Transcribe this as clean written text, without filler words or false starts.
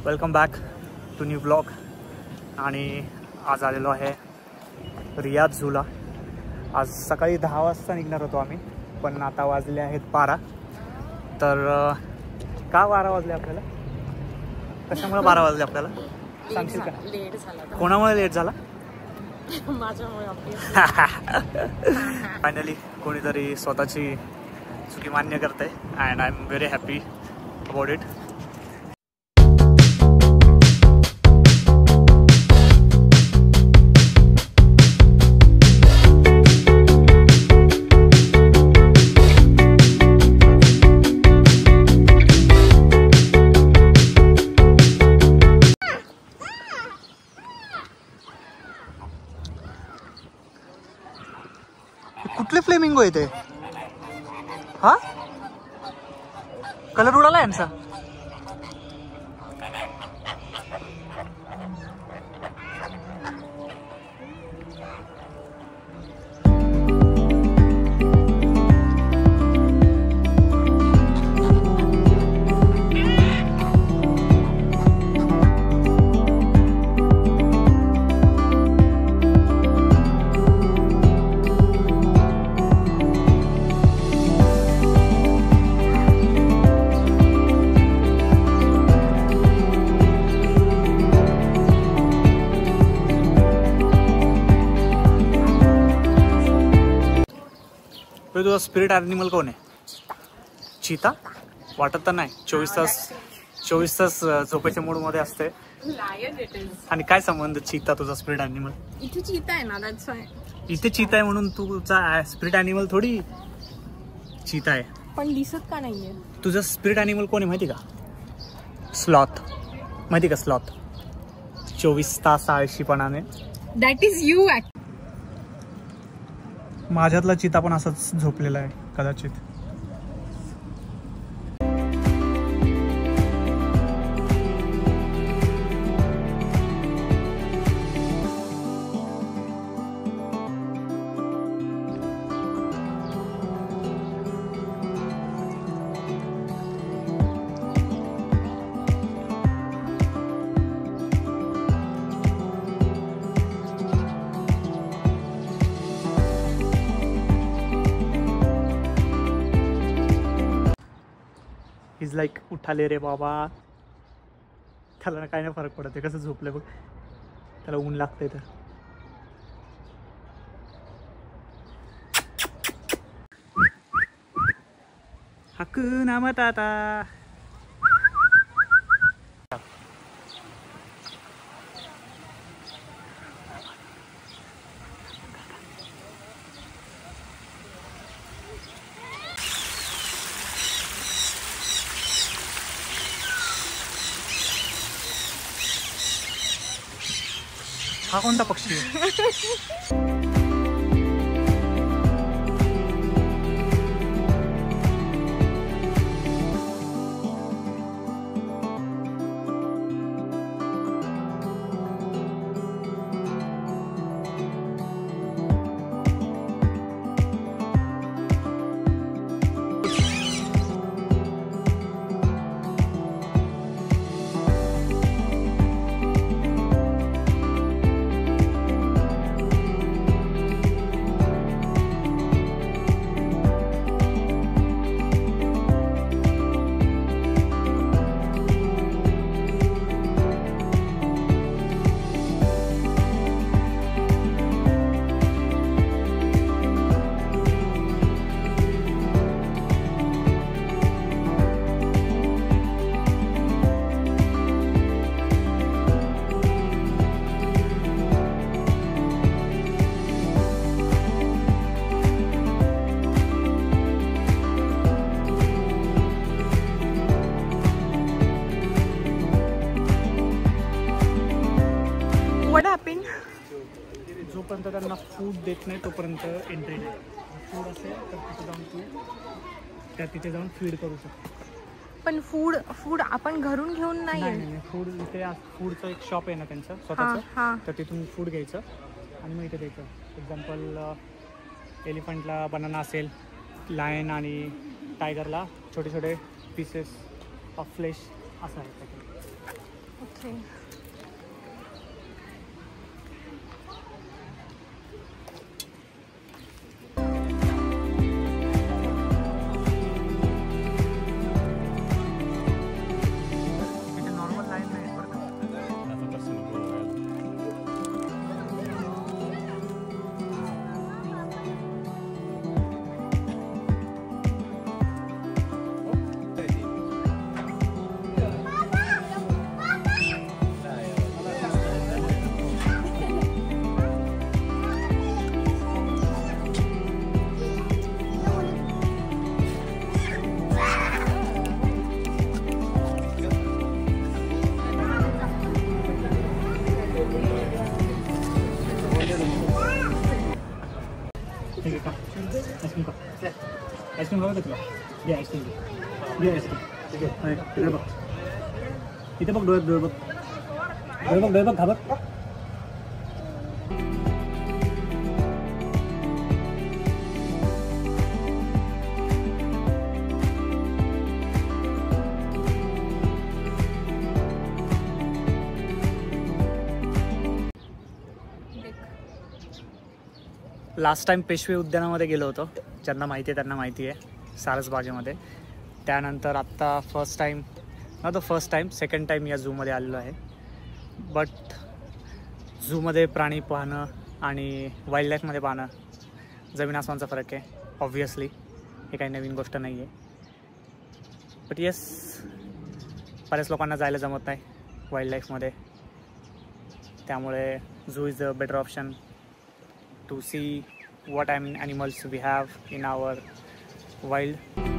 Welcome back to new blog. आणि आज आलेलो आहे रियाद झूला. आज सकाळी 10 वाजता निघणार होतो आम्ही, पण आता वाजले आहेत 12. तर का 12 वाजले आपल्याला? कशामुळे 12 वाजले आपल्याला सांगशील का? लेट झाला. कोणामुळे लेट झाला? माझ्यामुळे. फायनली कोणीतरी स्वतःची चुकी मान्य करते and I am very happy about it. कुठले फ्लेमिंगो येते? हा कलर उडाला यांचा. तुझा स्पिरिट ॲनिमल कोण आहे? चीता? वाटत तर नाही. 24 तास झोपेच्या मूडमध्ये असते. आणि काय संबंध चीता तुझा स्पिरिट ॲनिमल? इथे चीता आहे ना, दॅट्स व्हाय. इथे चीता आहे म्हणून तुझा स्पिरिट ॲनिमल थोडी चीता आहे. पण दिसत का नाहीये? तुझा स्पिरिट ॲनिमल कोण आहे माहिती का? स्लॉथ. माहिती का स्लॉथ? 24 तास आळशीपणाने. That is you. माझ्यातला चीता पण असाच झोपलेला आहे कदाचित. इज लाईक उठाले रे बाबा. त्याला काय नाही फरक पडत. कसं झोपलं बघ. त्याला ऊन लागतंय तर. हकुना मटाटा. हा कोणता पक्षी आहे? जोपर्यंत त्यांना फूड देत नाही तोपर्यंत एंट्री नाही. फूड असेल तर तिथे जाऊन तिथे जाऊन फीड करू शकतो. पण फूड आपण घरून घेऊन नाही. फूड इथे फूडचं एक शॉप आहे ना त्यांचं स्वतःचं. तर तिथून फूड घ्यायचं आणि मग इथे द्यायचं. एक्झाम्पल एलिफंटला बनाना असेल, लायन आणि टायगरला छोटे छोटे पीसेस ऑफ फ्लेश असं आहे. ओके. नॉर्मल लाईन नाही बरं का. ठीक आहे का आईस्क्रीम का आईस्क्रीम हवं का तुला घे आईस्क्रीम घे आईस्क्रीम ठीक आहे तिकडे बघ इथे बघ डोळे बघ घाबर. लास्ट टाइम पेशवे उद्यानामध्ये गेलो होतो. ज्यांना माहिती आहे त्यांना माहिती आहे, सारसबागेमध्ये. त्यानंतर आत्ता फर्स्ट टाईम सेकंड टाईम या झूमध्ये आलेलो आहे. बट झूमध्ये प्राणी पाहणं आणि वाईल्ड लाईफमध्ये पाहणं जमीन आसमानचा फरक आहे. ऑब्व्हियसली हे काही नवीन गोष्ट नाही आहे. बट येस, बऱ्याच लोकांना जायला जमत नाही वाईल्ड लाईफमध्ये. त्यामुळे zoo is a better option to see what animals we have in our wild.